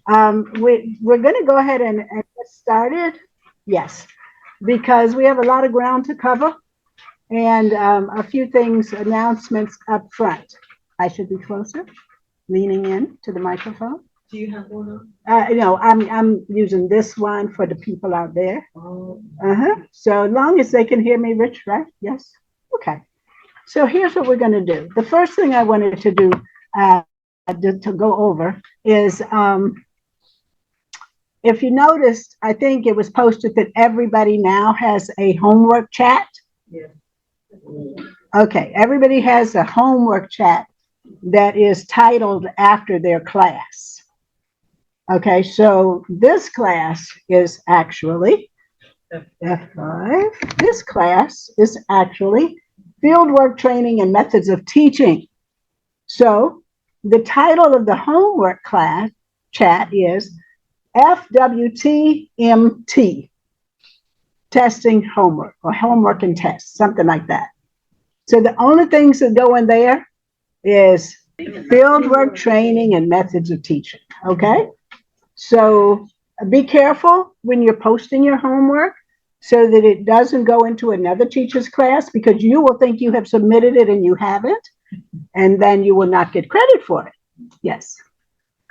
We're going to go ahead and get started. Yes, because we have a lot of ground to cover and a few things, announcements up front. I should be closer, leaning in to the microphone. Do you have one? No, I'm using this one for the people out there. Oh. So as long as they can hear me, Rich, right? Yes. Okay. So here's what we're going to do. The first thing I wanted to do to go over is if you noticed, I think it was posted that everybody now has a homework chat. Yeah. Okay, everybody has a homework chat that is titled after their class. Okay, so this class is actually F5. This class is actually Fieldwork Training and Methods of Teaching. So the title of the homework class chat is FWTMT, testing homework or homework and tests, something like that. So the only things that go in there is fieldwork training and methods of teaching. Okay. So be careful when you're posting your homework so that it doesn't go into another teacher's class, because you will think you have submitted it and you haven't, and then you will not get credit for it. Yes.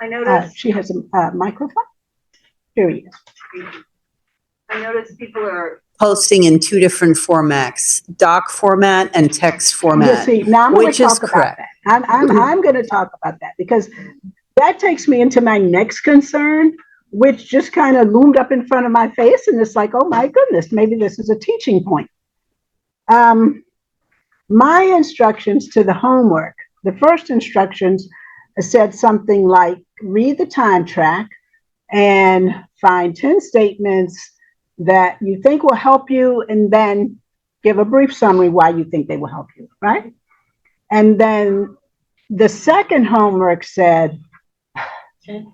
I noticed. She has a microphone. Here he is. I noticed people are posting in two different formats, doc format and text You format, see, now I'm going which to is talk about correct. that. I'm going to talk about that because that takes me into my next concern, which just kind of loomed up in front of my face, and it's like, oh my goodness, maybe this is a teaching point. My instructions to the homework, the first instructions said something like, read the time track and find 10 statements that you think will help you, and then give a brief summary why you think they will help you, right? And then the second homework said, the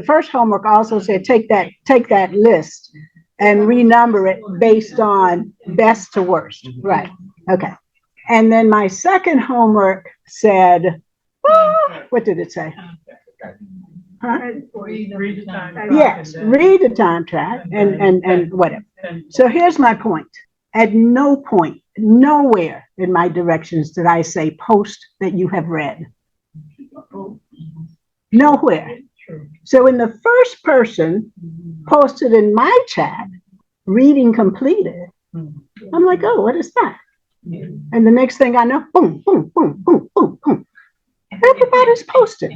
first homework also said take that list and renumber it based on best to worst, right? Okay. And then my second homework said, what did it say? Huh? Read the time track. Yes, read the time track and whatever. So here's my point. At no point, nowhere in my directions did I say post that you have read. Nowhere. So in the first person posted in my chat, reading completed, I'm like, oh, what is that? And the next thing I know, boom, boom, boom, boom, boom, boom. Everybody's posted.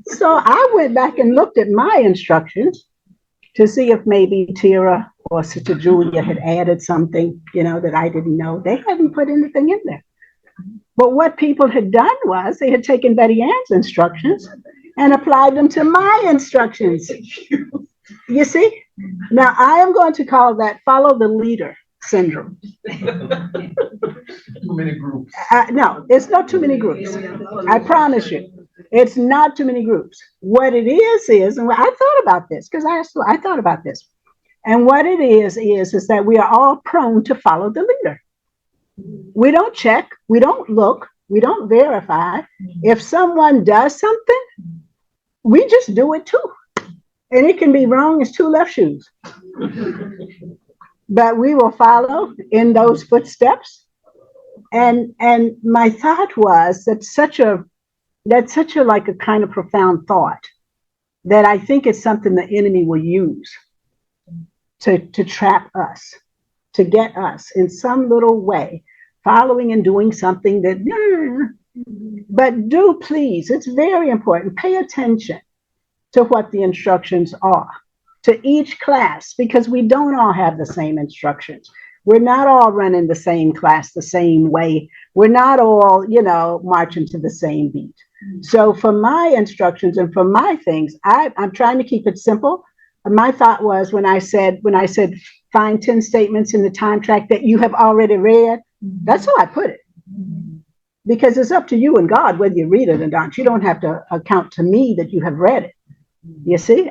So I went back and looked at my instructions to see if maybe Tira or Sister Julia had added something, that I didn't know. They hadn't put anything in there. But what people had done was they had taken Betty Ann's instructions and applied them to my instructions. You see? Now I am going to call that follow the leader syndrome. Too many groups. No, it's not too many groups. I promise you. It's not too many groups. What it is, and I thought about this because I thought about this. And what it is that we are all prone to follow the leader. We don't check, we don't look, we don't verify. If someone does something, we just do it too. And it can be wrong as two left shoes. But we will follow in those footsteps. And my thought was that's such a like a kind of profound thought that I think it's something the enemy will use to trap us, to get us in some little way following and doing something that, but do please, it's very important, pay attention to what the instructions are to each class, because we don't all have the same instructions. We're not all running the same class the same way. We're not all, marching to the same beat. So for my instructions and for my things, I'm trying to keep it simple. My thought was when I said find 10 statements in the time track that you have already read, that's how I put it. Because it's up to you and God whether you read it or not. You don't have to account to me that you have read it. You see,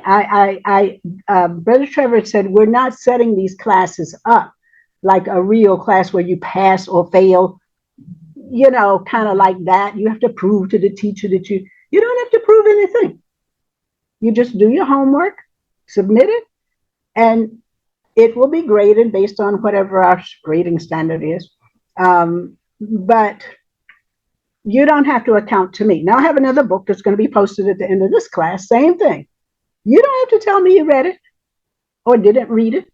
Brother Trevor said we're not setting these classes up like a real class where you pass or fail. you know, kind of like that. You have to prove to the teacher that you don't have to prove anything. You just do your homework, submit it, and it will be graded based on whatever our grading standard is. But you don't have to account to me. Now I have another book that's going to be posted at the end of this class. Same thing. You don't have to tell me you read it or didn't read it,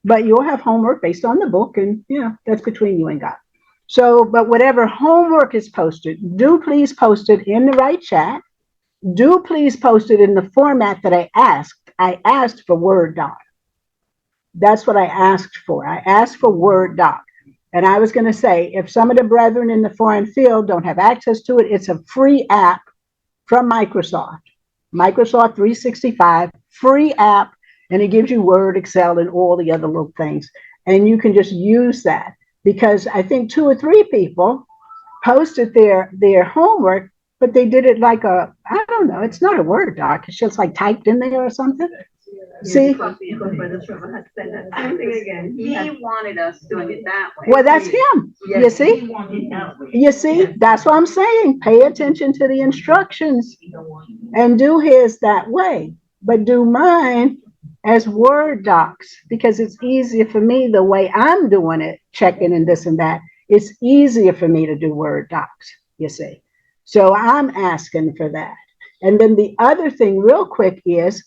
but you'll have homework based on the book, and that's between you and God. So, but whatever homework is posted, do please post it in the right chat. Do please post it in the format that I asked. I asked for Word doc. That's what I asked for. I asked for Word doc. And I was going to say, if some of the brethren in the foreign field don't have access to it, it's a free app from Microsoft. Microsoft 365, free app, and it gives you Word, Excel, and all the other little things. And you can just use that, because I think 2 or 3 people posted their homework, but they did it like I don't know, it's not a Word doc. It's just like typed in there or something. See? He wanted us doing it that way. Well, that's him. You see? You see? That's what I'm saying. Pay attention to the instructions and do his that way. But do mine as Word docs, because it's easier for me the way I'm doing it, checking and this and that. It's easier for me to do Word docs, you see. So I'm asking for that. And then the other thing real quick is,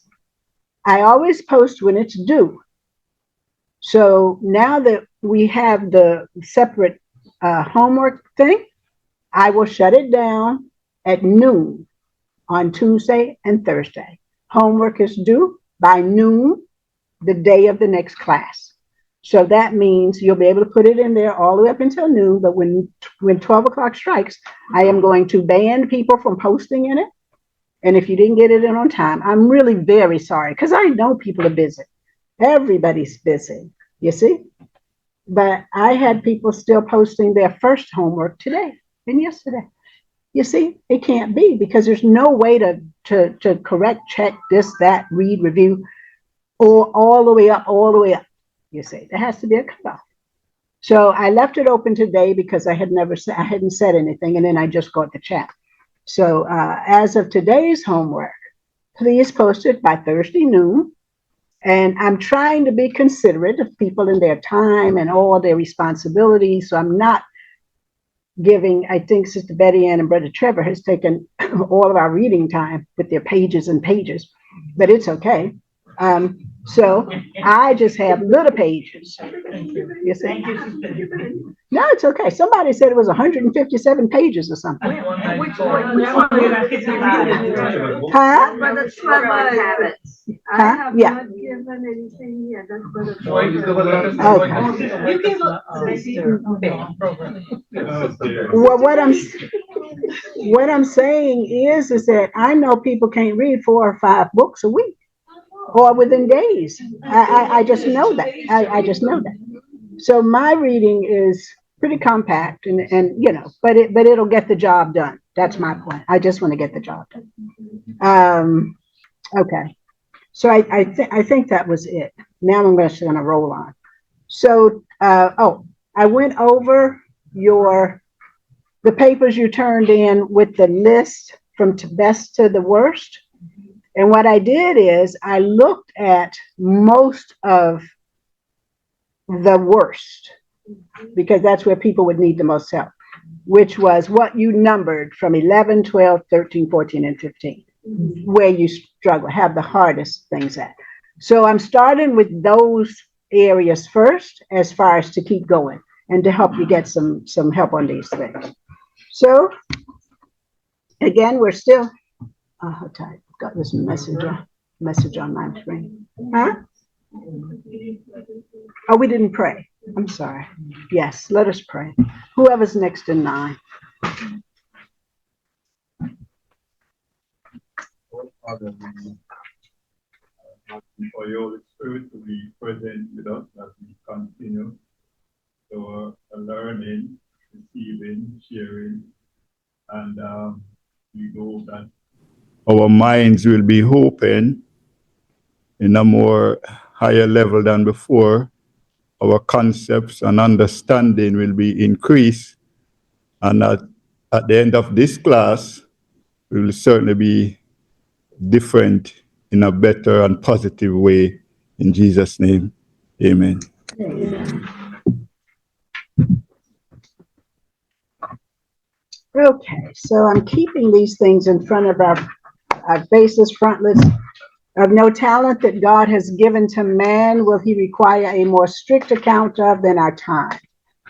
I always post when it's due. So now that we have the separate homework thing, I will shut it down at noon on Tuesday and Thursday. Homework is due by noon, the day of the next class. So that means you'll be able to put it in there all the way up until noon, but when 12 o'clock strikes, I am going to ban people from posting in it. And if you didn't get it in on time, I'm really very sorry, because I know people are busy. Everybody's busy, you see? But I had people still posting their first homework today and yesterday. You see, it can't be, because there's no way to correct, check, this, that, read, review, or all the way up, you see. There has to be a cutoff. So I left it open today because I hadn't said anything, and then I just got the chat. So as of today's homework, please post it by Thursday noon. And I'm trying to be considerate of people and their time and all their responsibilities. So I'm not giving, I think Sister Betty Ann and Brother Trevor has taken all of our reading time with their pages and pages, but it's okay. So I just have little pages. You see? No, it's okay. Somebody said it was 157 pages or something. Which one? Huh? Brother Trevor habits. Huh? Yeah. Given anything yet. That's Brother Well, what I'm saying is that I know people can't read 4 or 5 books a week or within days. I just know that. I just know that. So my reading is pretty compact, and but it'll get the job done. That's my point. I just want to get the job done. Okay. So I think that was it. Now I'm just going to roll on. So I went over the papers you turned in with the list from best to the worst. And what I did is I looked at most of the worst, because that's where people would need the most help, which was what you numbered from 11, 12, 13, 14, and 15, where you struggle, have the hardest things at. So I'm starting with those areas first, as far as to keep going and to help you get some help on these things. So again, we're still, I've got this message on my screen. Huh? Oh, we didn't pray. I'm sorry. Yes, let us pray. Whoever's next in line. For your Spirit to be present with us as we continue our learning, receiving, sharing, and we know that our minds will be open in a more higher level than before. Our concepts and understanding will be increased, And at the end of this class, we will certainly be different in a better and positive way. In Jesus' name, amen. Okay, so I'm keeping these things in front of our faces, frontlets. Of no talent that God has given to man will he require a more strict account of than our time.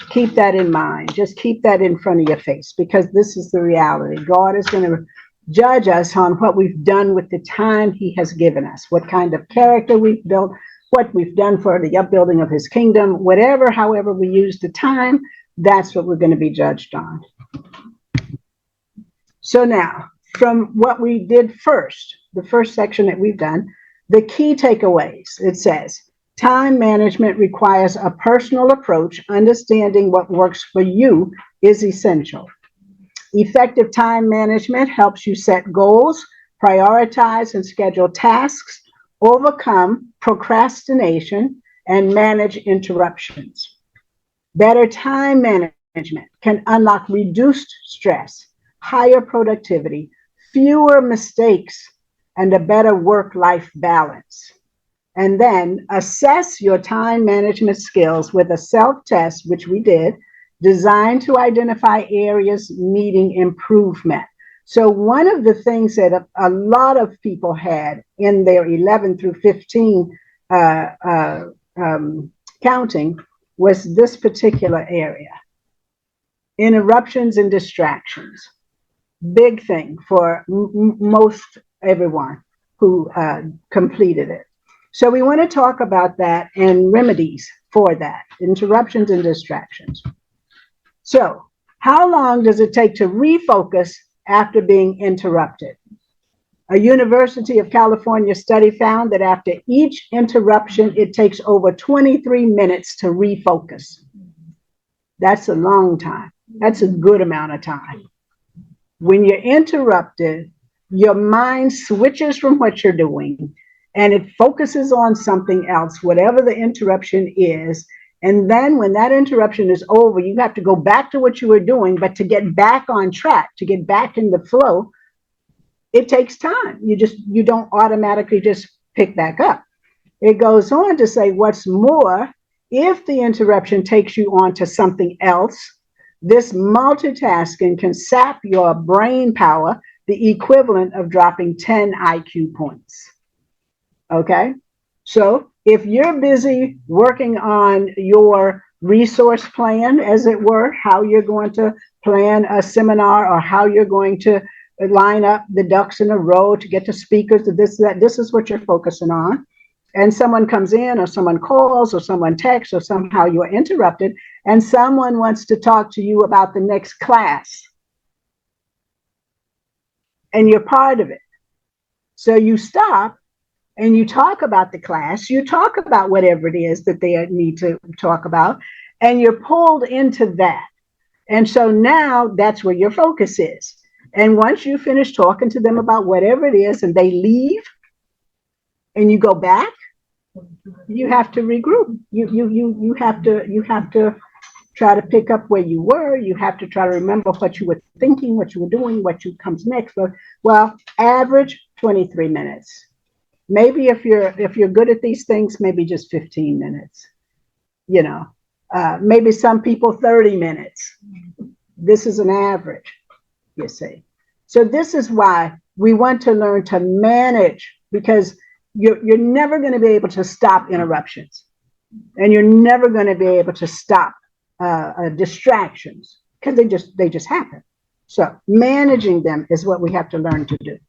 Keep that in mind. Just keep that in front of your face, because this is the reality. God is going to judge us on what we've done with the time he has given us, what kind of character we've built, what we've done for the upbuilding of his kingdom, whatever, however we use the time, that's what we're going to be judged on. So now, from what we did first, the first section that we've done, the key takeaways, it says, time management requires a personal approach. Understanding what works for you is essential. Effective time management helps you set goals, prioritize and schedule tasks, overcome procrastination, and manage interruptions. Better time management can unlock reduced stress, higher productivity, fewer mistakes, and a better work-life balance. And then assess your time management skills with a self-test, which we did, designed to identify areas needing improvement. So one of the things that a lot of people had in their 11 through 15 counting was this particular area. Interruptions and distractions. Big thing for most everyone who completed it. So we want to talk about that and remedies for that, interruptions and distractions. So how long does it take to refocus after being interrupted? A University of California study found that after each interruption, it takes over 23 minutes to refocus. That's a long time. That's a good amount of time. When you're interrupted, your mind switches from what you're doing and it focuses on something else, whatever the interruption is. And then when that interruption is over, you have to go back to what you were doing, but to get back on track, to get back in the flow, it takes time. You don't automatically just pick back up. It goes on to say, what's more, if the interruption takes you on to something else, this multitasking can sap your brain power, the equivalent of dropping 10 IQ points. Okay? So if you're busy working on your resource plan, as it were, how you're going to plan a seminar or how you're going to line up the ducks in a row to get the speakers to this, that, this is what you're focusing on. And someone comes in or someone calls or someone texts or somehow you're interrupted and someone wants to talk to you about the next class. And you're part of it. So you stop and you talk about the class, you talk about whatever it is that they need to talk about, and you're pulled into that. And so now that's where your focus is. And once you finish talking to them about whatever it is and they leave and you go back, you have to regroup. You have to try to pick up where you were. You have to try to remember what you were thinking, what you were doing, what comes next. Well, average 23 minutes. Maybe if you're good at these things, maybe just 15 minutes. You know, maybe some people 30 minutes. This is an average, you see. So this is why we want to learn to manage, because you're never going to be able to stop interruptions, and you're never going to be able to stop distractions, because they just happen. So managing them is what we have to learn to do.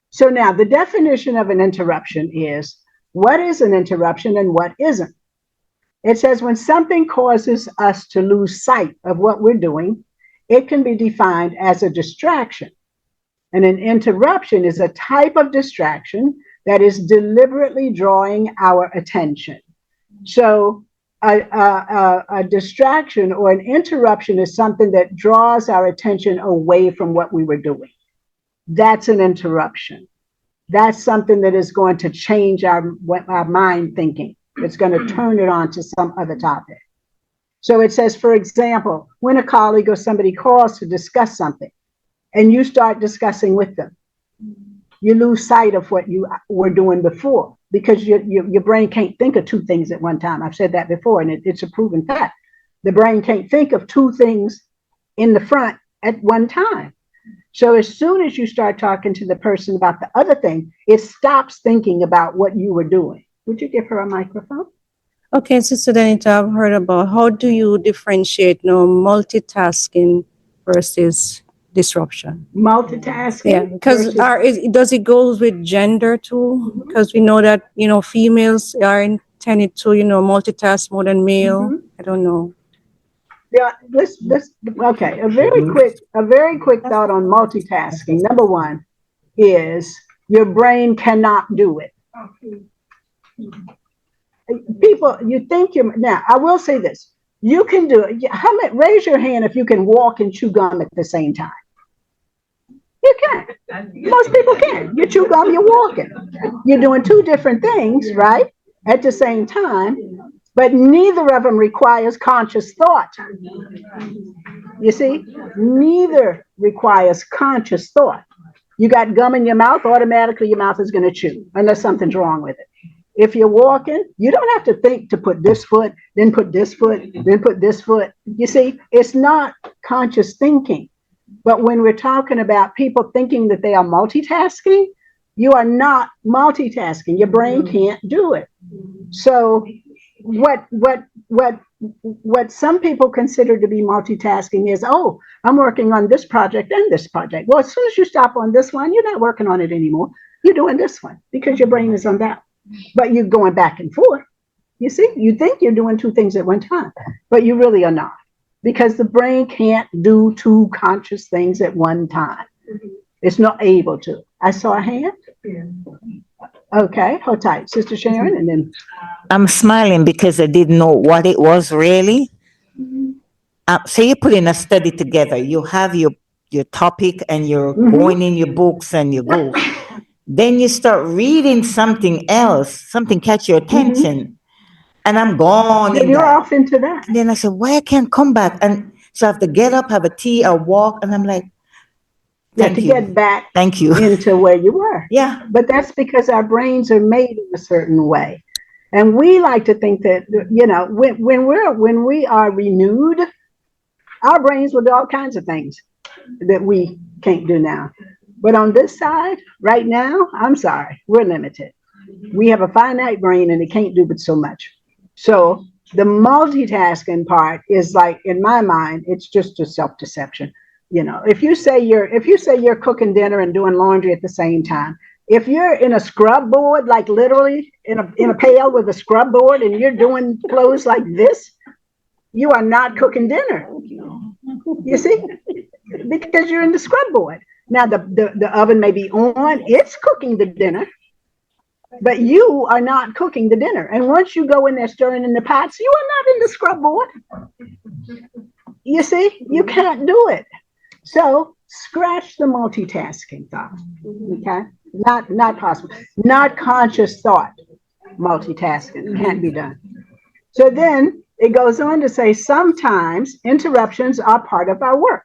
So now the definition of an interruption is, what is an interruption and what isn't? It says when something causes us to lose sight of what we're doing, it can be defined as a distraction. And an interruption is a type of distraction that is deliberately drawing our attention. So a distraction or an interruption is something that draws our attention away from what we were doing. That's an interruption. That's something that is going to change our mind thinking. It's going to turn it on to some other topic. So it says, for example, when a colleague or somebody calls to discuss something and you start discussing with them, you lose sight of what you were doing before because your brain can't think of two things at one time. I've said that before, and it's a proven fact. The brain can't think of two things in the front at one time. So as soon as you start talking to the person about the other thing, it stops thinking about what you were doing. Would you give her a microphone? Okay, Sister Danita, I've heard about how do you differentiate multitasking versus disruption? Multitasking. Yeah, because does it goes with gender too? Because we know that females are intended to multitask more than male. I don't know. Yeah, okay. A very quick thought on multitasking. Number one is your brain cannot do it. People, you think now, I will say this. You can do it. Raise your hand if you can walk and chew gum at the same time. You can. Most people can. You chew gum, you're walking. You're doing two different things, right? At the same time, but neither of them requires conscious thought. You see, neither requires conscious thought. You got gum in your mouth, automatically your mouth is going to chew, unless something's wrong with it. If you're walking, you don't have to think to put this foot, then put this foot, then put this foot. You see, it's not conscious thinking. But when we're talking about people thinking that they are multitasking, you are not multitasking. Your brain can't do it. So what some people consider to be multitasking is, oh, I'm working on this project and this project. Well, as soon as you stop on this one, you're not working on it anymore. You're doing this one because your brain is on that. But you're going back and forth. You see, you think you're doing two things at one time, but you really are not, because the brain can't do two conscious things at one time. It's not able to. I saw a hand. Okay, hold tight, Sister Sharon, and then I'm smiling because I didn't know what it was really. Say you're putting a study together. You have your topic and you're going in your books and you go. Then you start reading something else, something catch your attention. And I'm gone. then you're off into that. And then I said, why I can't come back? And so I have to get up, have a tea, or walk. And I'm like, Thank you. Get back Thank you. into where you were. Yeah. But that's because our brains are made in a certain way. And we like to think that, when we are renewed, our brains will do all kinds of things that we can't do now. But on this side, right now, I'm sorry, we're limited. We have a finite brain and it can't do but so much. So the multitasking part is like, in my mind, it's just a self-deception. If you say you're cooking dinner and doing laundry at the same time, if you're in a scrub board, like literally in a pail with a scrub board, and you're doing clothes like this, you are not cooking dinner. You see, because you're in the scrub board. Now the oven may be on; it's cooking the dinner, but you are not cooking the dinner. And once you go in there stirring in the pots, you are not in the scrub board. You see, you can't do it. So scratch the multitasking thought. Okay, not possible. Not conscious thought. Multitasking can't be done. So then it goes on to say sometimes interruptions are part of our work.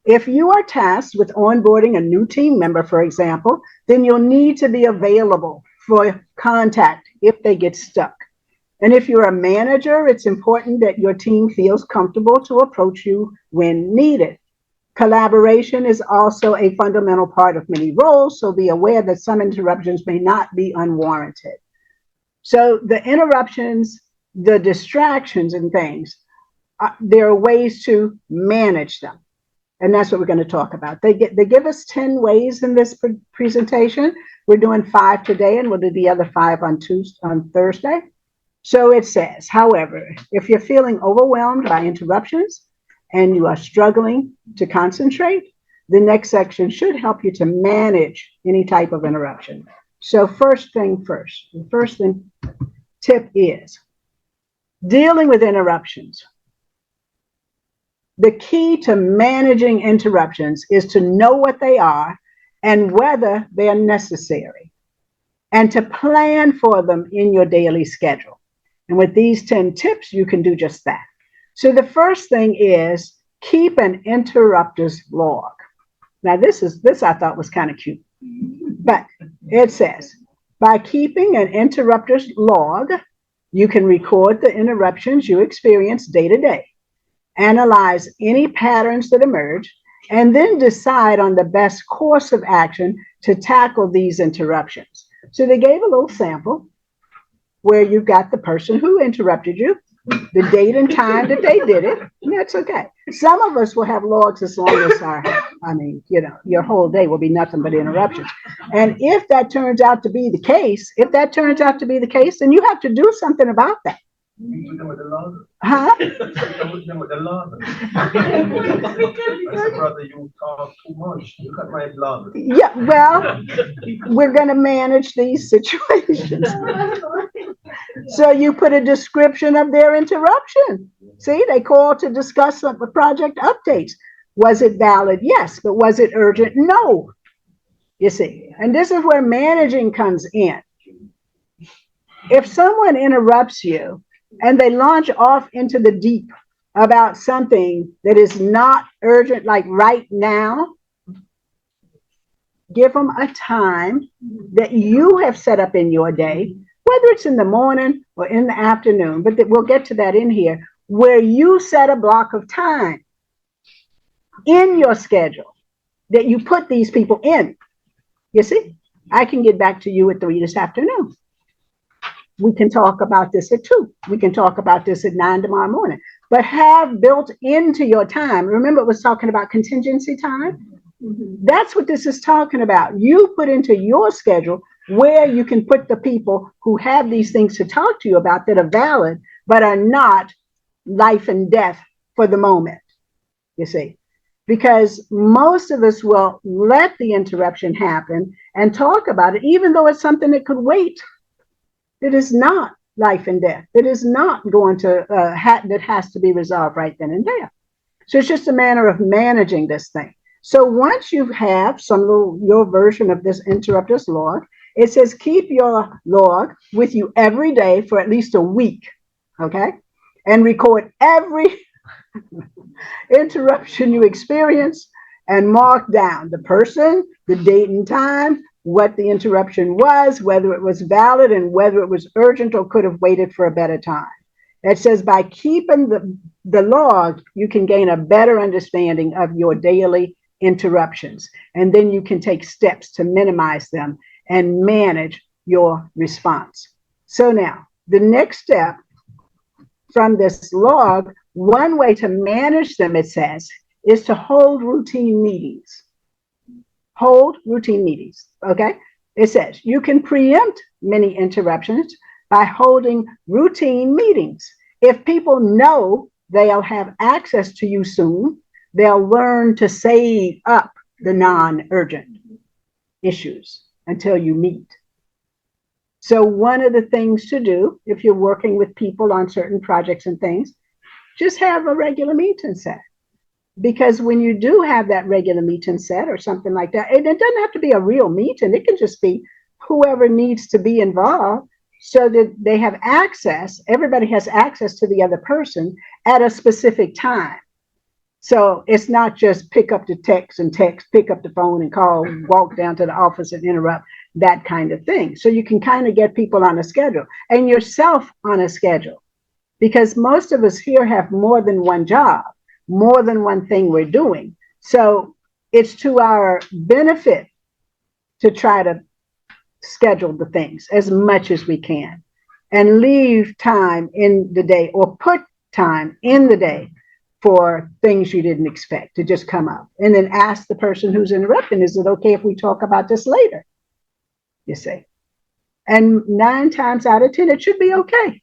If you are tasked with onboarding a new team member, for example, then you'll need to be available for contact if they get stuck. And if you're a manager, it's important that your team feels comfortable to approach you when needed. Collaboration is also a fundamental part of many roles, so be aware that some interruptions may not be unwarranted. So the interruptions, the distractions and things, there are ways to manage them. And that's what we're going to talk about. They give us 10 ways in this presentation. We're doing 5 today, and we'll do the other 5 on Thursday. So it says, however, if you're feeling overwhelmed by interruptions and you are struggling to concentrate, the next section should help you to manage any type of interruption. So first thing first, the first tip is dealing with interruptions. The key to managing interruptions is to know what they are and whether they are necessary, and to plan for them in your daily schedule. And with these 10 tips, you can do just that. So the first thing is keep an interrupter's log. Now this I thought was kind of cute, but it says, by keeping an interrupter's log, you can record the interruptions you experience day to day, analyze any patterns that emerge, and then decide on the best course of action to tackle these interruptions. So they gave a little sample where you've got the person who interrupted you, the date and time that they did it, and that's okay. Some of us will have logs as long as your whole day will be nothing but interruptions. And if that turns out to be the case, then you have to do something about that. Huh? Brother, you talk too much. Look at my blog. Yeah, well, we're going to manage these situations. So you put a description of their interruption. See, they called to discuss the project updates. Was it valid? Yes. But was it urgent? No. You see, and this is where managing comes in. If someone interrupts you and they launch off into the deep about something that is not urgent, like right now, give them a time that you have set up in your day, whether it's in the morning or in the afternoon, but we'll get to that in here, where you set a block of time in your schedule that you put these people in. You see, I can get back to you at 3 this afternoon. We can talk about this at 2. We can talk about this at 9 tomorrow morning. But have built into your time. Remember, it was talking about contingency time. That's what this is talking about. You put into your schedule where you can put the people who have these things to talk to you about that are valid, but are not life and death for the moment. You see, because most of us will let the interruption happen and talk about it, even though it's something that could wait. It is not life and death. It is not going to that has to be resolved right then and there. So it's just a matter of managing this thing. So once you have your version of this interrupter's log, it says keep your log with you every day for at least a week, okay? And record every interruption you experience and mark down the person, the date and time, what the interruption was, whether it was valid and whether it was urgent or could have waited for a better time. It says by keeping the log, you can gain a better understanding of your daily interruptions, and then you can take steps to minimize them and manage your response. So now, the next step from this log, one way to manage them, it says, is to hold routine meetings. Hold routine meetings, okay? It says you can preempt many interruptions by holding routine meetings. If people know they'll have access to you soon, they'll learn to save up the non-urgent issues until you meet. So one of the things to do, if you're working with people on certain projects and things, just have a regular meeting set. Because when you do have that regular meeting set or something like that, and it doesn't have to be a real meeting, it can just be whoever needs to be involved so that they have access, everybody has access to the other person at a specific time. So it's not just pick up the text, pick up the phone and call, walk down to the office and interrupt, that kind of thing. So you can kind of get people on a schedule and yourself on a schedule, because most of us here have more than one job, more than one thing we're doing. So it's to our benefit to try to schedule the things as much as we can and leave time in the day or put time in the day for things you didn't expect to just come up, and then ask the person who's interrupting, is it okay if we talk about this later? You see, and 9 times out of 10, it should be okay.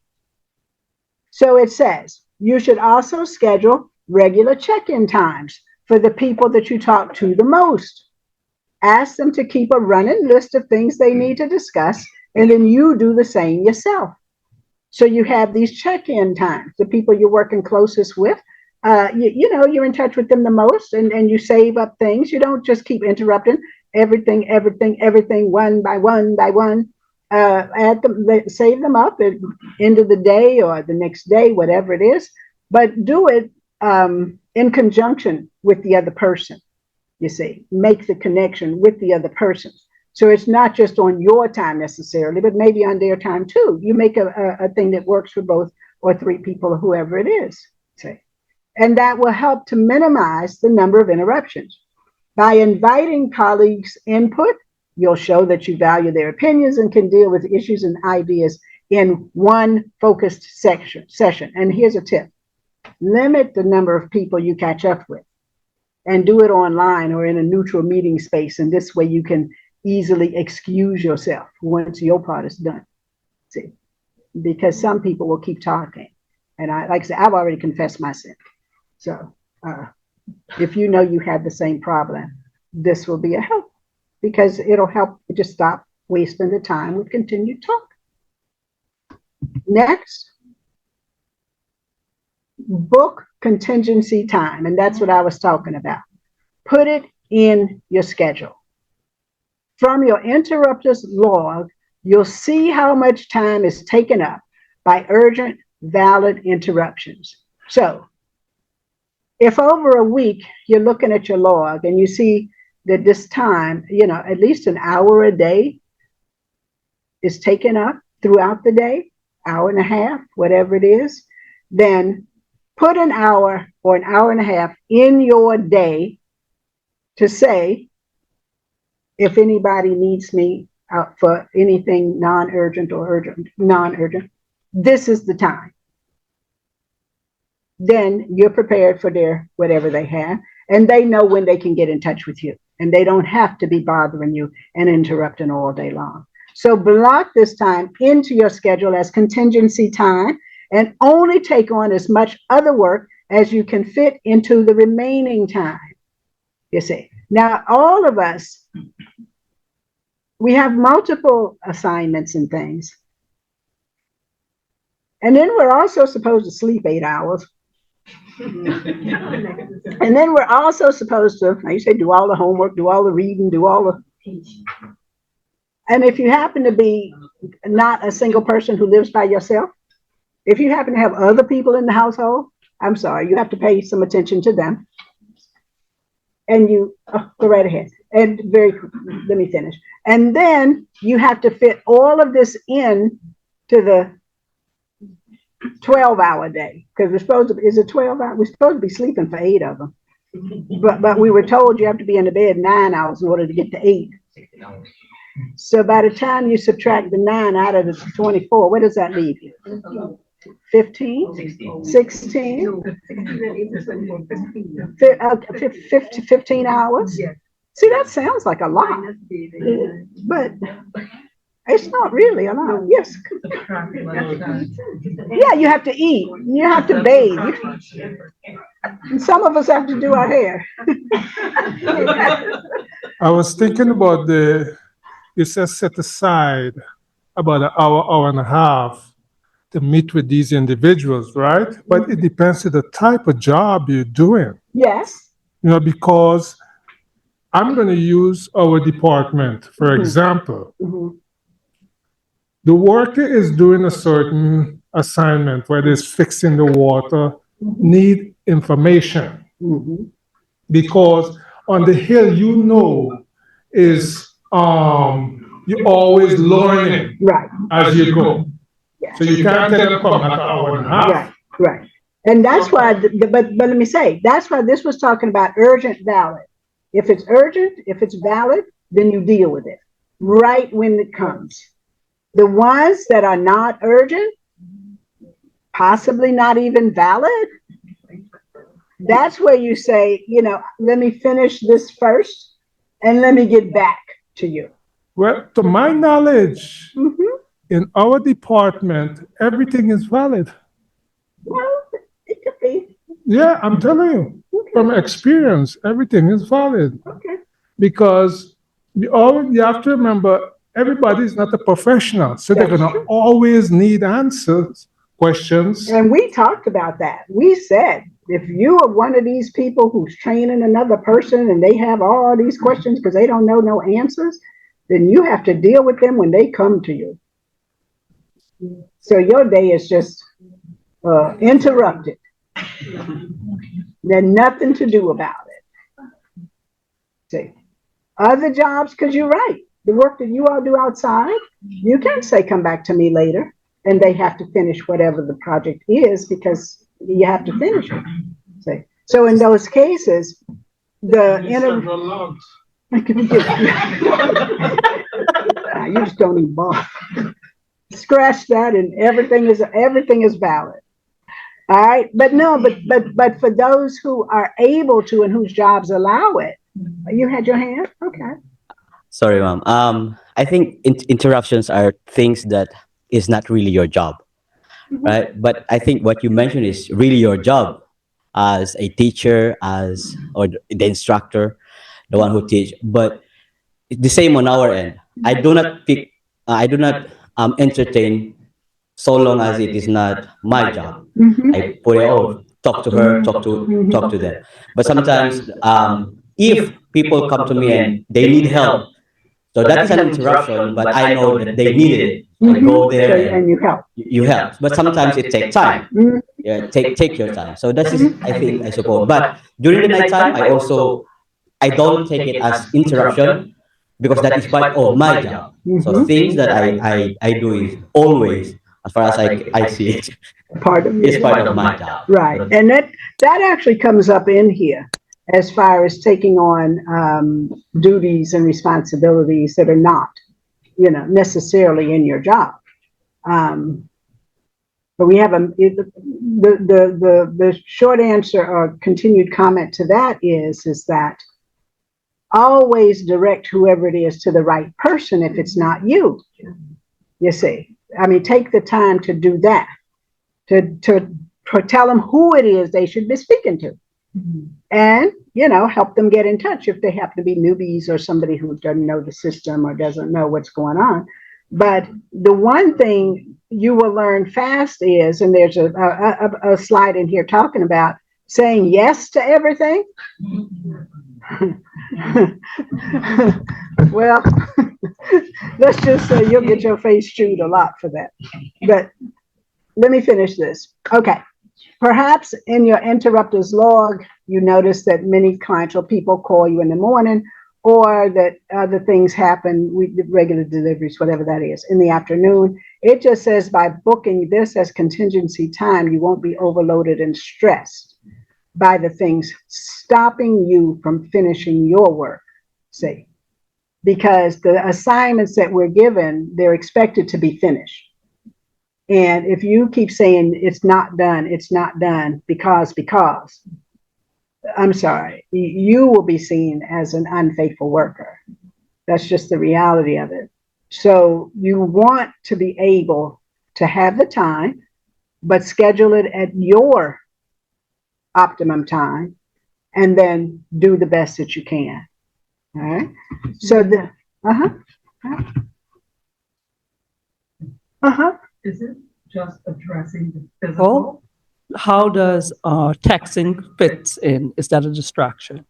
So it says you should also schedule regular check-in times for the people that you talk to the most. Ask them to keep a running list of things they need to discuss, and then you do the same yourself. So you have these check-in times, the people you're working closest with. You're in touch with them the most, and you save up things. You don't just keep interrupting everything one by one. Add them, save them up at the end of the day or the next day, whatever it is. but do it in conjunction with the other person. You see, make the connection with the other person. So it's not just on your time necessarily, but maybe on their time too. You make a thing that works for both or three people or whoever it is. See? And that will help to minimize the number of interruptions. By inviting colleagues' input, you'll show that you value their opinions and can deal with issues and ideas in one focused session. And here's a tip. Limit the number of people you catch up with and do it online or in a neutral meeting space. And this way you can easily excuse yourself once your part is done. See, because some people will keep talking. And like I said, I've already confessed my sin. So if you know you had the same problem, this will be a help because it'll help you to stop wasting the time with continued talk. Next, book contingency time. And that's what I was talking about. Put it in your schedule. From your interrupters log, you'll see how much time is taken up by urgent, valid interruptions. So if over a week you're looking at your log and you see that this time, at least an hour a day is taken up throughout the day, hour and a half, whatever it is, then put an hour or an hour and a half in your day to say, if anybody needs me out for anything non-urgent or urgent, non-urgent, this is the time. Then you're prepared for their whatever they have, and they know when they can get in touch with you, and they don't have to be bothering you and interrupting all day long. So block this time into your schedule as contingency time and only take on as much other work as you can fit into the remaining time. You see. Now, all of us, we have multiple assignments and things. And then we're also supposed to sleep 8 hours. And then we're also supposed to, like you say, do all the homework, do all the reading, do all the... And if you happen to be not a single person who lives by yourself, if you happen to have other people in the household, I'm sorry, you have to pay some attention to them. And you go right ahead. And let me finish. And then you have to fit all of this in to the 12-hour day, because is it 12 hours? We're supposed to be sleeping for 8 of them. But we were told you have to be in the bed 9 hours in order to get to 8. So by the time you subtract the 9 out of the 24, what does that leave you? 15? 16? 15 hours? See, that sounds like a lot. But it's not really a lot. Yes. Yeah, you have to eat. You have to bathe. And some of us have to do our hair. I was thinking about it says set aside about an hour and a half to meet with these individuals, right? But it depends on the type of job you're doing. Yes. Because I'm going to use our department, for example. The worker is doing a certain assignment, whether it's fixing the water, need information. Because on the hill, is you're always learning as you go. Yeah. So you can't tell them come like an hour and a half. Right. And that's why, but let me say, that's why this was talking about urgent, valid. If it's urgent, if it's valid, then you deal with it right when it comes. The ones that are not urgent, possibly not even valid, that's where you say, let me finish this first and let me get back to you. Well, to my knowledge, in our department, everything is valid. Well, it could be. Yeah, I'm telling you, from experience, everything is valid. Okay. Because you have to remember, everybody's not a professional, so they're going to always need answers, questions. And we talked about that. We said, if you are one of these people who's training another person and they have all these questions because they don't know no answers, then you have to deal with them when they come to you. So your day is just interrupted. There's nothing to do about it. See, other jobs, because you're right, the work that you all do outside, you can say, come back to me later, and they have to finish whatever the project is because you have to finish it. See, so in those cases, the you just don't even bother. Scratch that, and everything is valid. All right, but no, but for those who are able to and whose jobs allow it, you had your hand. Okay. Sorry, ma'am. I think interruptions are things that is not really your job, right? But I think what you mentioned is really your job as a teacher, as or the instructor, the one who teach. But it's the same on our end. I do not entertain so long as it is not my job. I put it, oh, talk to her, talk to them. But sometimes, if people come to me and they need help, so that is an interruption, but I know that they needed it. I go there And you help. you help. But sometimes it takes time. Yeah, take your time. So that is, I think, I suppose. But during the night time, I don't take it as interruption because that is part of my job. So things that I do is always, as far as I see it, Part of is part of my job. Right, and that actually comes up in here as far as taking on duties and responsibilities that are not, necessarily in your job. But we have the short answer or continued comment to that is that always direct whoever it is to the right person if it's not you. You see, I mean, take the time to do that, to tell them who it is they should be speaking to. And, help them get in touch if they happen to be newbies or somebody who doesn't know the system or doesn't know what's going on. But the one thing you will learn fast is, and there's a slide in here talking about saying yes to everything. Well, let's just say you'll get your face chewed a lot for that. But let me finish this. Okay. Perhaps in your interrupters log, you notice that many clients or people call you in the morning, or that other things happen, regular deliveries, whatever that is, in the afternoon. It just says by booking this as contingency time, you won't be overloaded and stressed by the things stopping you from finishing your work, see, because the assignments that we're given, they're expected to be finished. And if you keep saying it's not done because, I'm sorry, you will be seen as an unfaithful worker. That's just the reality of it. So you want to be able to have the time, but schedule it at your optimum time, and then do the best that you can. All right. So Is it just addressing the physical? How does texting fit in? Is that a distraction?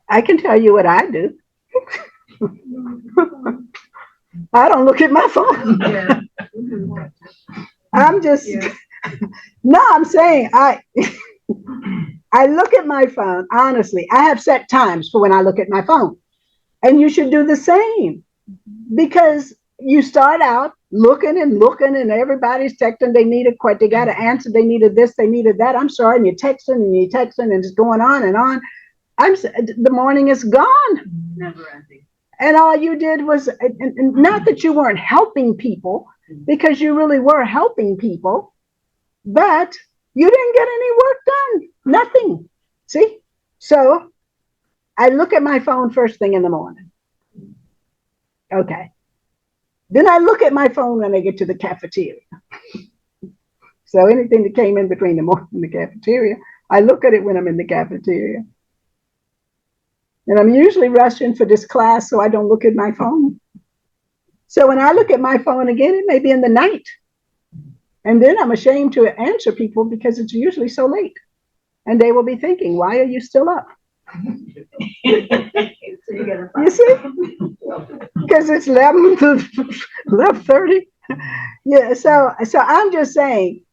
I can tell you what I do. I don't look at my phone. Yeah. I'm just no, I'm saying I look at my phone, honestly. I have set times for when I look at my phone. And you should do the same, because you start out looking and everybody's texting. They needed what they got to answer. They needed this, they needed that. I'm sorry. And you're texting and it's going on and on. The morning is gone. Never ending. And all you did was, and not that you weren't helping people, because you really were helping people, but you didn't get any work done. Nothing. See? So I look at my phone first thing in the morning. Okay. Then I look at my phone when I get to the cafeteria. So anything that came in between the morning and the cafeteria, I look at it when I'm in the cafeteria. And I'm usually rushing for this class, so I don't look at my phone. So when I look at my phone again, it may be in the night. And then I'm ashamed to answer people because it's usually so late. And they will be thinking, why are you still up? You see? Because it's 11:30. Yeah, so I'm just saying,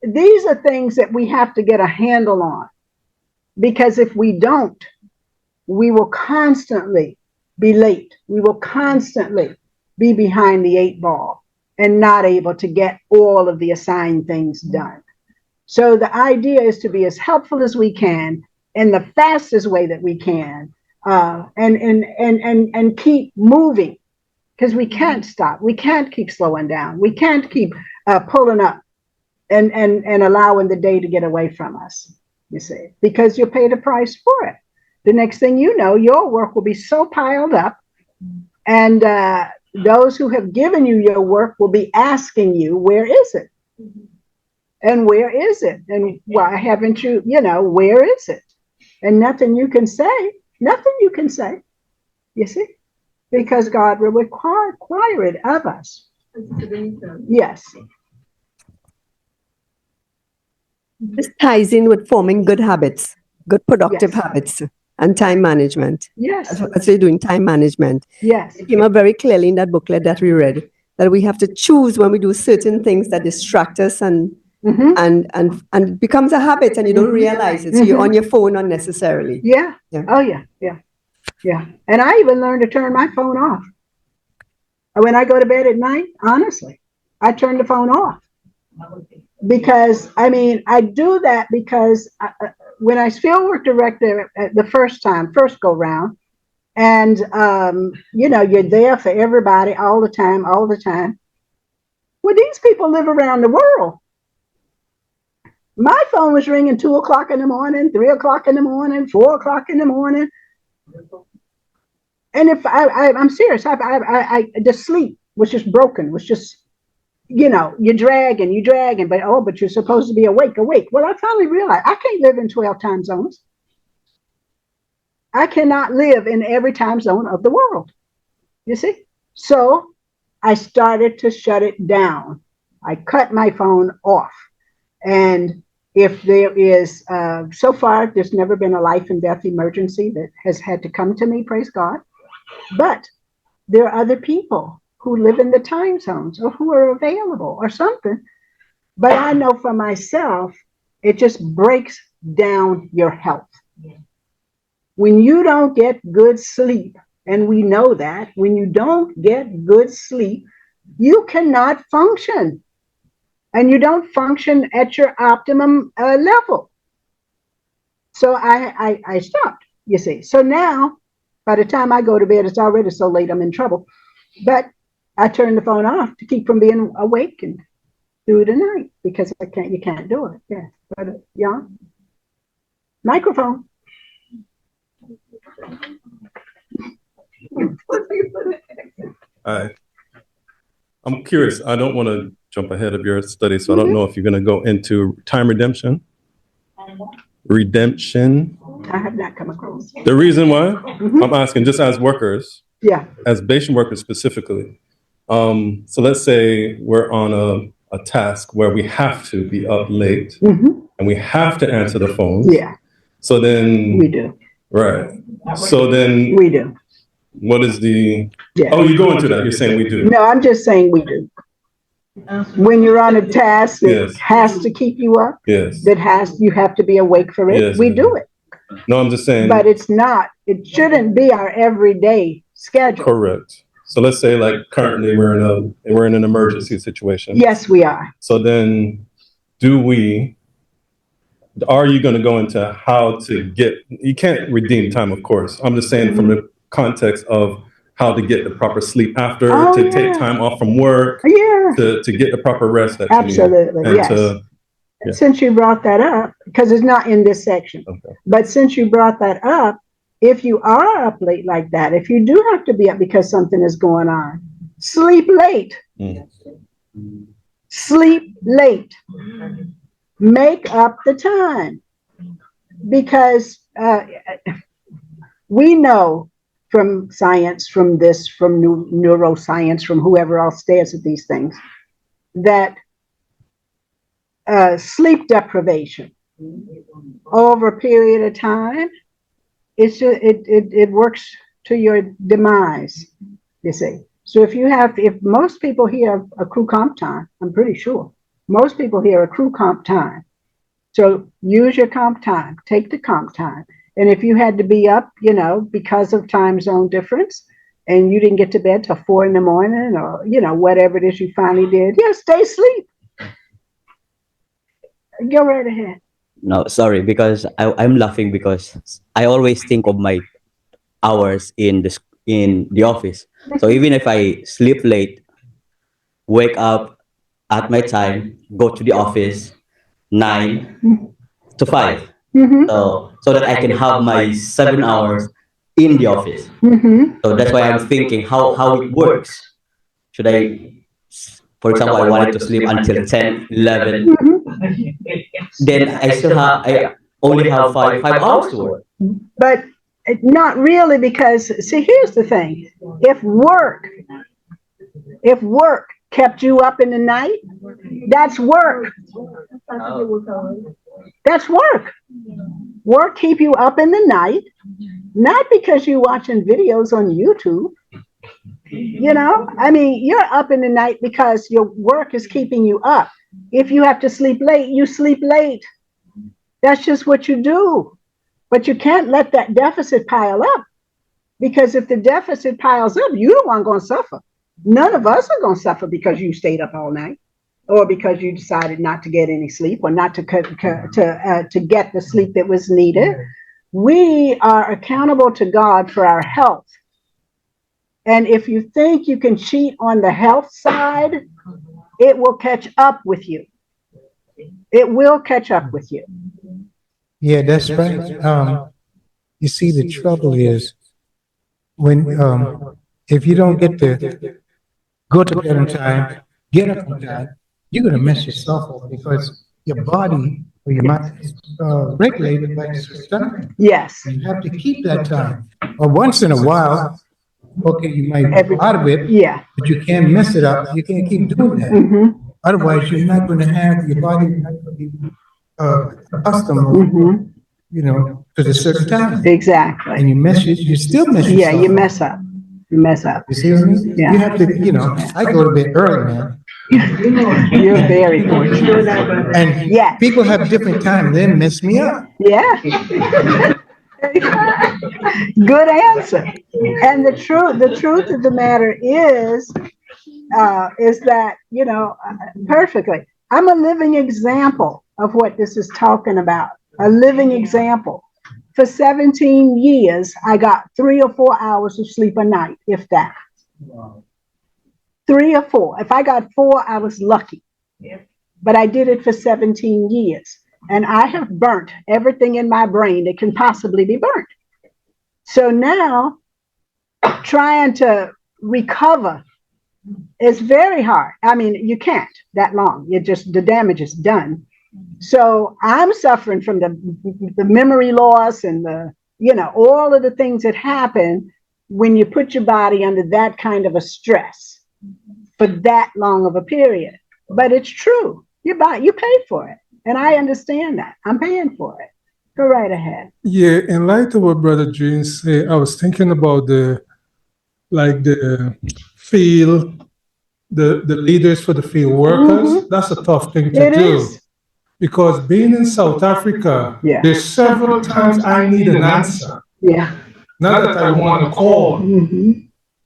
these are things that we have to get a handle on, because if we don't, we will constantly be late. We will constantly be behind the 8 ball and not able to get all of the assigned things done. So the idea is to be as helpful as we can in the fastest way that we can, and keep moving, because we can't stop. We can't keep slowing down. We can't keep pulling up and allowing the day to get away from us, you see, because you pay the price for it. The next thing you know, your work will be so piled up, and those who have given you your work will be asking you, where is it? And where is it? And why haven't you, where is it? And nothing you can say, you see, because God will require it of us. Yes. This ties in with forming good habits, good productive Yes. habits, and time management. Yes. As we're doing time management. Yes. It came out very clearly in that booklet that we read that we have to choose when we do certain things that distract us and it becomes a habit and you don't realize it. So you're on your phone unnecessarily. Yeah. Yeah. Oh, yeah. Yeah. Yeah. And I even learned to turn my phone off. When I go to bed at night, honestly, I turn the phone off. Because, I do that because when I fieldwork director the first go round, and, you're there for everybody all the time. Well, these people live around the world. My phone was ringing 2 o'clock in the morning, 3 o'clock in the morning, 4 o'clock in the morning. And if I'm serious, the sleep was just broken, was just, you're dragging, but you're supposed to be awake. Well, I finally realized I can't live in 12 time zones. I cannot live in every time zone of the world, you see? So I started to shut it down. I cut my phone off. And if there is, so far, there's never been a life and death emergency that has had to come to me, praise God. But there are other people who live in the time zones or who are available or something. But I know for myself, it just breaks down your health. When you don't get good sleep, and we know that, when you don't get good sleep, you cannot function. And you don't function at your optimum level. So I stopped, you see. So now, by the time I go to bed, it's already so late, I'm in trouble. But I turn the phone off to keep from being awakened through the night, because you can't do it. Yeah. But yeah. Microphone. Hi. I'm curious. I don't want to jump ahead of your study, so I don't know if you're going to go into time redemption. Redemption. I have not come across. The reason why I'm asking, just as workers, as Bayesian workers specifically. So let's say we're on a task where we have to be up late and we have to answer the phones. Yeah. So then we do. Right. So then we do. What is the? Yeah. Oh, you go into that. You're saying we do. No, I'm just saying we do. When you're on a task that has to keep you up, you have to be awake for it. We do it. No, I'm just saying. But it shouldn't be our everyday schedule. Correct. So let's say like currently we're in an emergency situation. Yes, we are. So then are you going to go into how to you can't redeem time, of course. I'm just saying from the context of how to get the proper sleep after, take time off from work, to get the proper rest that you need. And since you brought that up, because it's not in this section, but since you brought that up, if you are up late like that, if you do have to be up because something is going on, sleep late. Sleep late. Make up the time, because we know from science, from neuroscience, from whoever else stares at these things, that sleep deprivation over a period of time, it works to your demise, you see. So if most people here are crew comp time, I'm pretty sure, Most people here accrue comp time. So use your comp time, take the comp time. And if you had to be up, because of time zone difference, and you didn't get to bed till 4 a.m. or, whatever it is you finally did, stay asleep. Go right ahead. No, sorry, because I'm laughing because I always think of my hours in the office. So even if I sleep late, wake up at my time, go to the office 9 to 5, Mm-hmm. so that I can have my 7 hours in the office. Mm-hmm. So that's why I'm thinking how it works. Should I, for example, I wanted to sleep until 10, 11, then I only have five hours to work. But not really, because see, here's the thing. If work kept you up in the night, that's work. That's work. Work keep you up in the night, not because you're watching videos on YouTube. You're up in the night because your work is keeping you up. If you have to sleep late, you sleep late. That's just what you do. But you can't let that deficit pile up, because if the deficit piles up, you're the one going to suffer. None of us are going to suffer because you stayed up all night, or because you decided not to get any sleep, or not to get the sleep that was needed. We are accountable to God for our health. And if you think you can cheat on the health side, it will catch up with you. It will catch up with you. Yeah, that's right. You see, the trouble is when if you don't get to go to bed on time, get up on time, you're gonna mess yourself up, because your body or your mind is regulated by the system. Yes. You have to keep that time. Or once in a while, okay, you might be out of it, Yeah. but you can't mess it up. You can't keep doing that. Mm-hmm. Otherwise, you're not going to have your body not going to be accustomed, Mm-hmm. to the certain time. Exactly. And you still mess yourself. Yeah, you mess up. You mess up. You see what I mean? Yeah. You have to, I go to bed early, man. You're very fortunate. And Yeah. people have different time. They mess me up. Yeah. Good answer. And the truth of the matter is that, perfectly. I'm a living example of what this is talking about. A living example. For 17 years, I got 3 or 4 hours of sleep a night, if that. 3 or 4. If I got 4, I was lucky. But I did it for 17 years. And I have burnt everything in my brain that can possibly be burnt. So now, trying to recover is very hard. You can't that long. The damage is done. So I'm suffering from the memory loss and all of the things that happen when you put your body under that kind of a stress for that long of a period. But it's true. You paid for it. And I understand that. I'm paying for it. Go right ahead. Yeah, in light of what Brother James said, I was thinking about the field, the leaders for the field workers. Mm-hmm. That's a tough thing to do. Is. Because being in South Africa, Yeah. there's several times I need an answer. Yeah. Not that I want to call. Mm-hmm.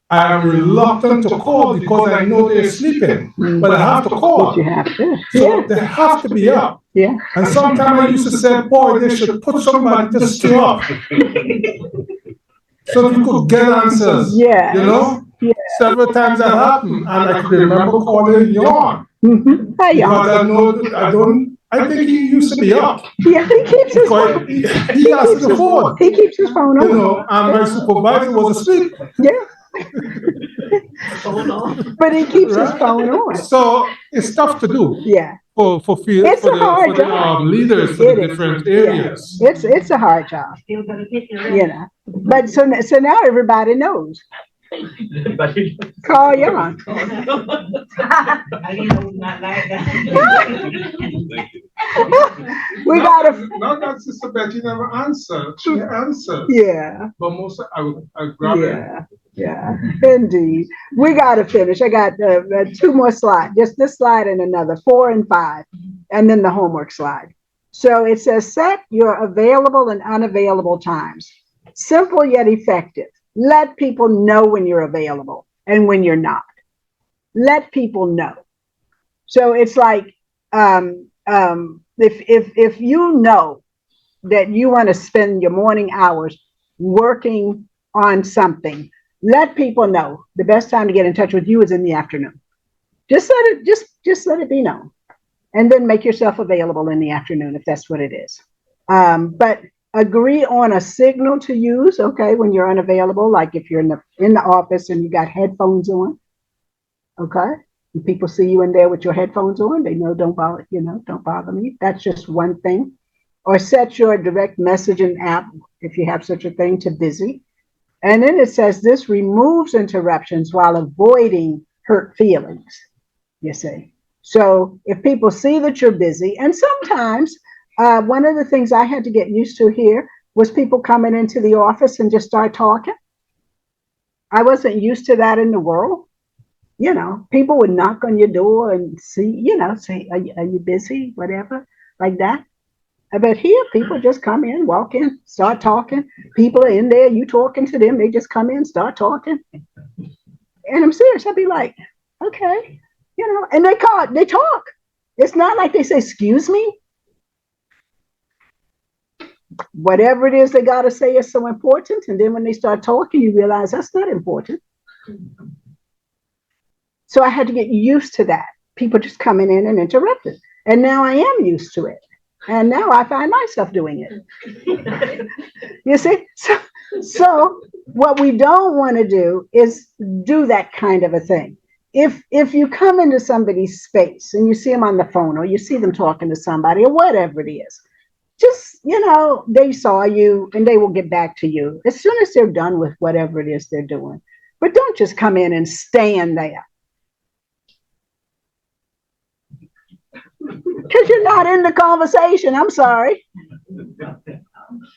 I am reluctant to call because I know they're sleeping, but I have to call. But you have to. So they have to be up. Yeah. And sometimes I used to say, boy, they should put somebody to stay up. So you could get answers. Yeah. Yeah. Several times that happened, and I can remember calling Yon. Mm-hmm. Hi, Yon. I think he used to be up. Yeah, he keeps his phone. He answered the phone. He keeps his phone on. And my supervisor was asleep. Yeah. But he keeps his phone on. So it's tough to do. Yeah. For the leaders for the different areas. Yeah. It's a hard job. But so now everybody knows. Call Yon. We gotta. Not that Sister Betty never answered. She answered. Yeah. But most I grab it. Yeah. Yeah. Indeed. We gotta finish. I got 2 more slides. Just this slide and another, 4 and 5, and then the homework slide. So it says set your available and unavailable times. Simple yet effective. Let people know when you're available and when you're not. Let people know. So it's like if you know that you want to spend your morning hours working on something, let people know the best time to get in touch with you is in the afternoon. Just let it be known, and then make yourself available in the afternoon if that's what it is. But agree on a signal to use. Okay, when you're unavailable, like if you're in the office and you got headphones on. Okay. And people see you in there with your headphones on, they know don't bother me. That's just one thing. Or set your direct messaging app, if you have such a thing, to busy. And then it says this removes interruptions while avoiding hurt feelings, you see. So if people see that you're busy, and sometimes one of the things I had to get used to here was people coming into the office and just start talking. I wasn't used to that in the world. You know, people would knock on your door and say, are you busy? Whatever, like that. But here, people just come in, walk in, start talking. People are in there, you talking to them, they just come in, start talking. And I'm serious, I'd be like, okay, and they talk. It's not like they say, excuse me. Whatever it is they got to say is so important. And then when they start talking, you realize that's not important. So I had to get used to that. People just coming in and interrupting. And now I am used to it. And now I find myself doing it. You see? So what we don't want to do is do that kind of a thing. If you come into somebody's space and you see them on the phone or you see them talking to somebody or whatever it is, just, they saw you and they will get back to you as soon as they're done with whatever it is they're doing. But don't just come in and stand there. Because you're not in the conversation. I'm sorry.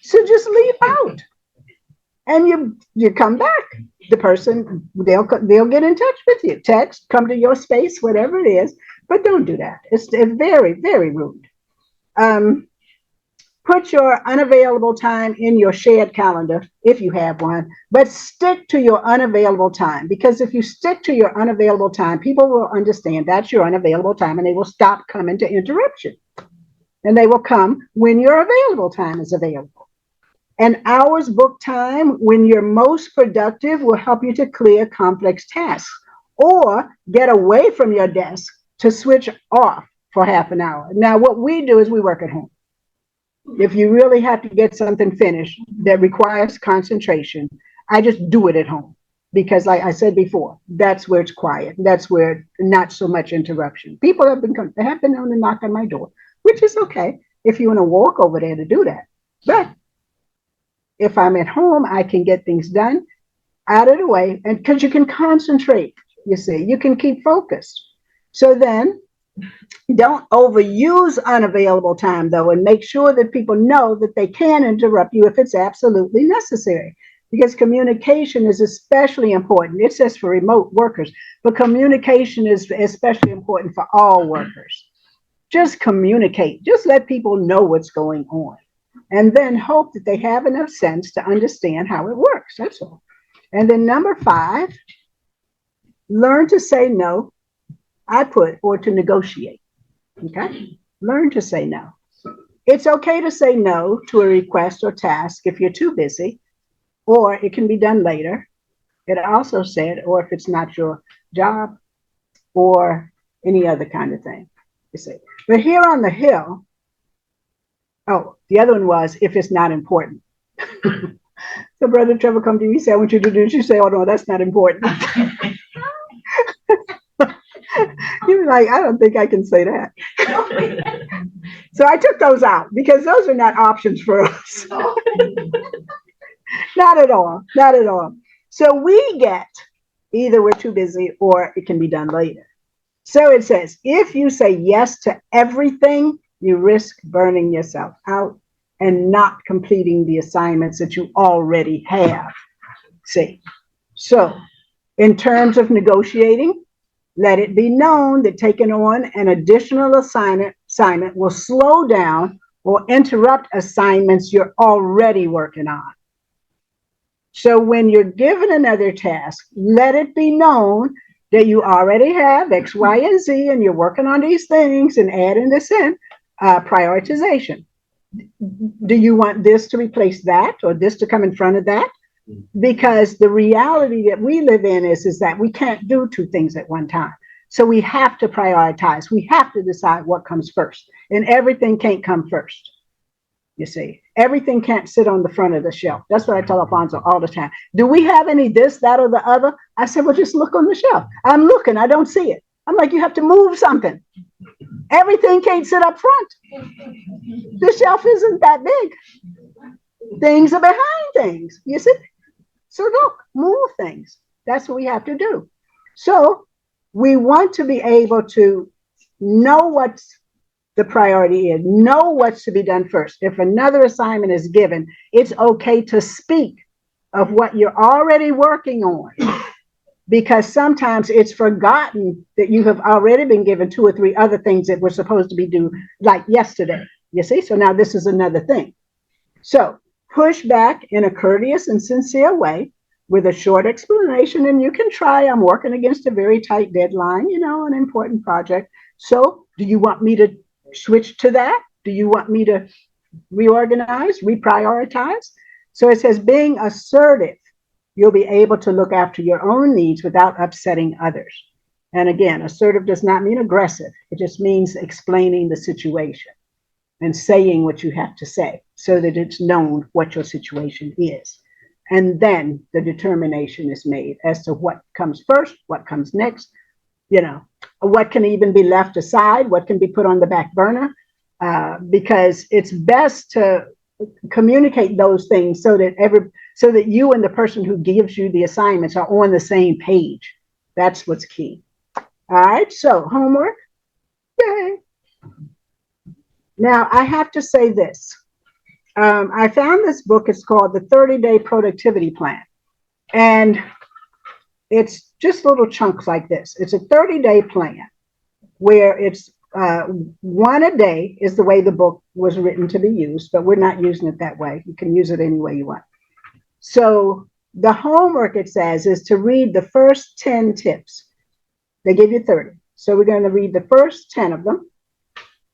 So just leave out. And you come back. The person, they'll get in touch with you. Text, come to your space, whatever it is. But don't do that. It's very, very rude. Put your unavailable time in your shared calendar, if you have one, but stick to your unavailable time, because if you stick to your unavailable time, people will understand that's your unavailable time and they will stop coming to interruption. And they will come when your available time is available. An hour's book time when you're most productive will help you to clear complex tasks or get away from your desk to switch off for half an hour. Now, what we do is we work at home. If you really have to get something finished that requires concentration, I just do it at home because, like I said before, that's where it's quiet. That's where not so much interruption. People have been known to knock on my door, which is okay if you want to walk over there to do that. But if I'm at home, I can get things done out of the way, and because you can concentrate, you see, you can keep focused. So then, don't overuse unavailable time, though, and make sure that people know that they can interrupt you if it's absolutely necessary, because communication is especially important. It says for remote workers, but communication is especially important for all workers. Just communicate. Just let people know what's going on, and then hope that they have enough sense to understand how it works. That's all. And then number 5, learn to say no. Or to negotiate. Okay? Learn to say no. It's okay to say no to a request or task if you're too busy, or it can be done later. It also said, or if it's not your job, or any other kind of thing. You see. But here on the Hill, the other one was if it's not important. So Brother Trevor come to you, he said, I want you to do this. You say, oh no, that's not important. He was like, I don't think I can say that. So I took those out because those are not options for us. Not at all. Not at all. So we get either we're too busy or it can be done later. So it says, if you say yes to everything, you risk burning yourself out and not completing the assignments that you already have. See, so in terms of negotiating, let it be known that taking on an additional assignment will slow down or interrupt assignments you're already working on. So when you're given another task, let it be known that you already have X, Y, and Z, and you're working on these things and adding this in. Prioritization. Do you want this to replace that or this to come in front of that? Because the reality that we live in is that we can't do two things at one time. So we have to prioritize. We have to decide what comes first. And everything can't come first. You see, everything can't sit on the front of the shelf. That's what I tell Alfonso all the time. Do we have any this, that, or the other? I said, well, just look on the shelf. I'm looking, I don't see it. I'm like, you have to move something. Everything can't sit up front. The shelf isn't that big. Things are behind things, you see? So look, move things. That's what we have to do. So we want to be able to know what's the priority is, know what's to be done first. If another assignment is given, it's okay to speak of what you're already working on, because sometimes it's forgotten that you have already been given 2 or 3 other things that were supposed to be due like yesterday. You see? So now this is another thing. So push back in a courteous and sincere way with a short explanation, and you can try, I'm working against a very tight deadline, you know, an important project. So do you want me to switch to that? Do you want me to reorganize, reprioritize? So it says being assertive, you'll be able to look after your own needs without upsetting others. And again, assertive does not mean aggressive. It just means explaining the situation and saying what you have to say so that it's known what your situation is. And then the determination is made as to what comes first, what comes next, you know, what can even be left aside, what can be put on the back burner, because it's best to communicate those things so that you and the person who gives you the assignments are on the same page. That's what's key. All right, so homework. Yay. Now, I have to say this. I found this book. It's called The 30-Day Productivity Plan. And it's just little chunks like this. It's a 30-day plan where it's 1 a day is the way the book was written to be used, but we're not using it that way. You can use it any way you want. So the homework, it says, is to read the first 10 tips. They give you 30. So we're going to read the first 10 of them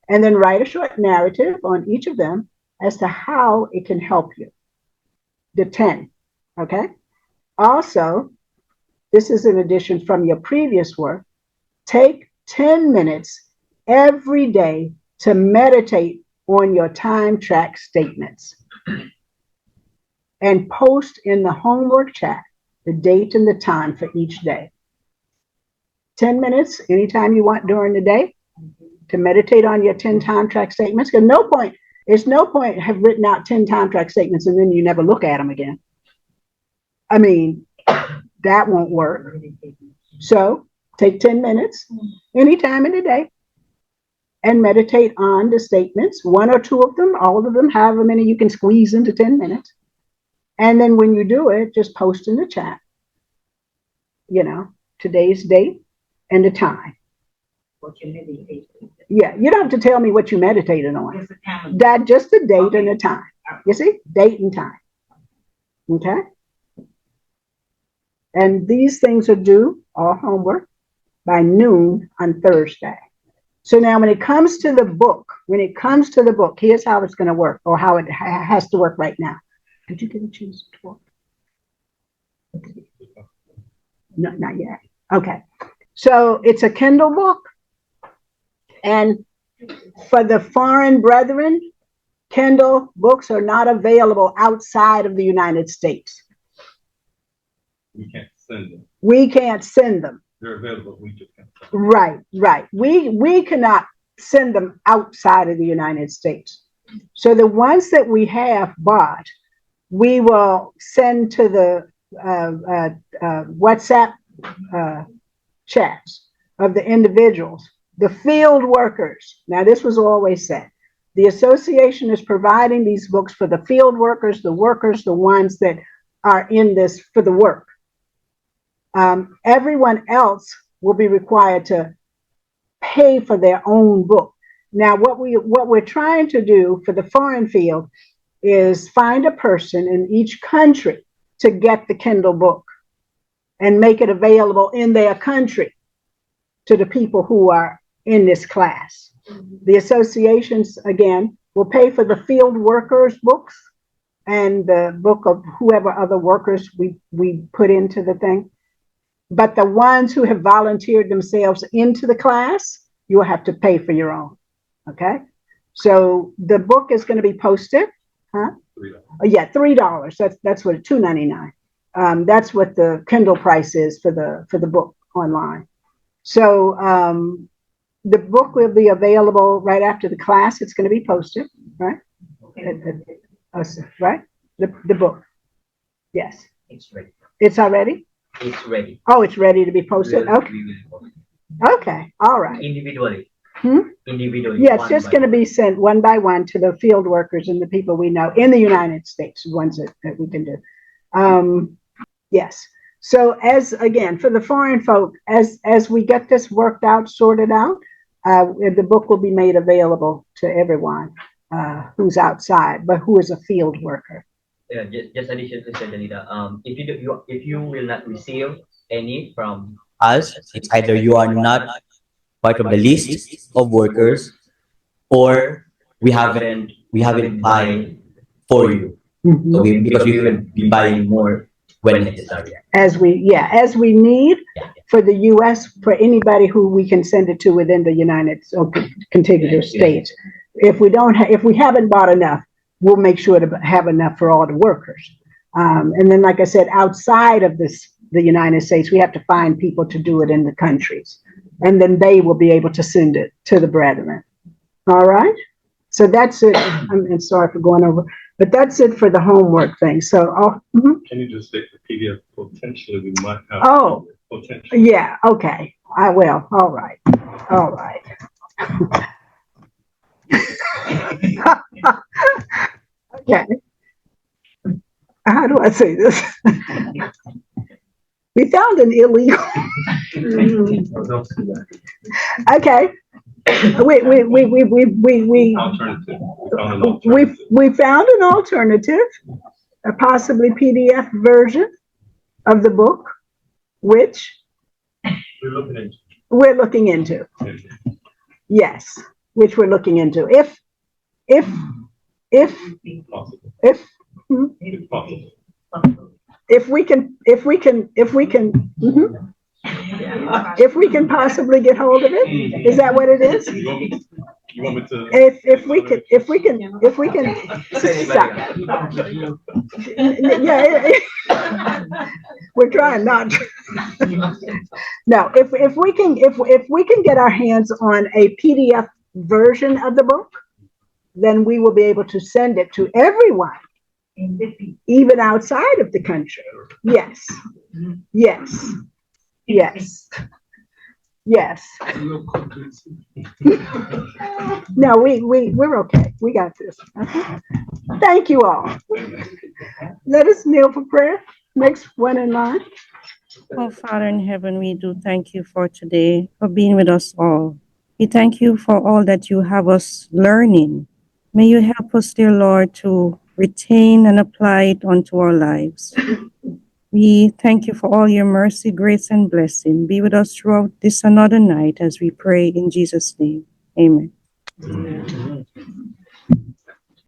and then write a short narrative on each of them as to how it can help you. The 10, okay? Also, this is an addition from your previous work. Take 10 minutes every day to meditate on your time track statements and post in the homework chat the date and the time for each day. 10 minutes anytime you want during the day to meditate on your 10 time track statements. Because there's no point have written out 10 time track statements and then you never look at them again. I mean, that won't work. So take 10 minutes anytime in the day and meditate on the statements, 1 or 2 of them, all of them, however many you can squeeze into 10 minutes. And then when you do it, just post in the chat, you know, today's date and the time. What you meditate. Yeah, you don't have to tell me what you meditated on. That just the date and the time. You see, date and time. Okay. And these things are due, all homework, by noon on Thursday. So now when it comes to the book, here's how it's going to work, or how it has to work right now. Did you get a chance to talk? No, not yet. Okay. So it's a Kindle book. And for the foreign brethren, Kindle books are not available outside of the United States. We can't send them. We can't send them. They're available. We just can't. Right. We cannot send them outside of the United States. So the ones that we have bought, we will send to the WhatsApp chats of the individuals, the field workers. Now, this was always said. The association is providing these books for the field workers, the ones that are in this for the work. Everyone else will be required to pay for their own book. Now, what we're trying to do for the foreign field is find a person in each country to get the Kindle book and make it available in their country to the people who are in this class. The associations, again, will pay for the field workers' books and the book of whoever other workers we put into the thing. But the ones who have volunteered themselves into the class, you will have to pay for your own. Okay? So the book is going to be posted. Huh? Yeah, $3. That's what $2.99. That's what the Kindle price is for the book online. So the book will be available right after the class. It's going to be posted, right? Right? The book. Yes. It's ready. It's already? It's ready. Oh, it's ready to be posted. Okay. Okay. All right. Individually. Individually. Yeah, it's just going to be sent one by one to the field workers and the people we know in the United States, ones that we can do. Yes. So again, for the foreign folk, as we get this worked out, sorted out, the book will be made available to everyone who's outside, but who is a field worker. Yeah, just addition to Danita, if you will not receive any from Us, it's either you are not part of the list of workers, or we haven't buying for you. So because we will be buying more when necessary. As we need for the U.S. for anybody who we can send it to within the United or contiguous states. If we haven't bought enough, we'll make sure to have enough for all the workers. And then, like I said, outside of the United States, we have to find people to do it in the countries. And then they will be able to send it to the brethren. All right? So that's it. I'm sorry for going over, but that's it for the homework thing. So, Can you just state the PDF potentially we might have? Oh, potential. yeah. Okay. I will. All right. All right. Okay. How do I say this? We found an illegal. Okay. We found an alternative, a possibly PDF version of the book, which we're looking into. Yes, which we're looking into. If we can possibly get hold of it, is that what it is? You want me to? If we can, stop. Yeah, we're trying not to. No, if we can get our hands on a PDF version of the book, then we will be able to send it to everyone, even outside of the country. Yes, yes, yes, yes. No, we're okay. We got this. Okay. Thank you all. Let us kneel for prayer. Next one in line. Oh, Father in heaven, we do thank you for today, for being with us all. We thank you for all that you have us learning. May you help us, dear Lord, to retain and apply it unto our lives. We thank you for all your mercy, grace, and blessing. Be with us throughout this another night as we pray in Jesus' name. Amen.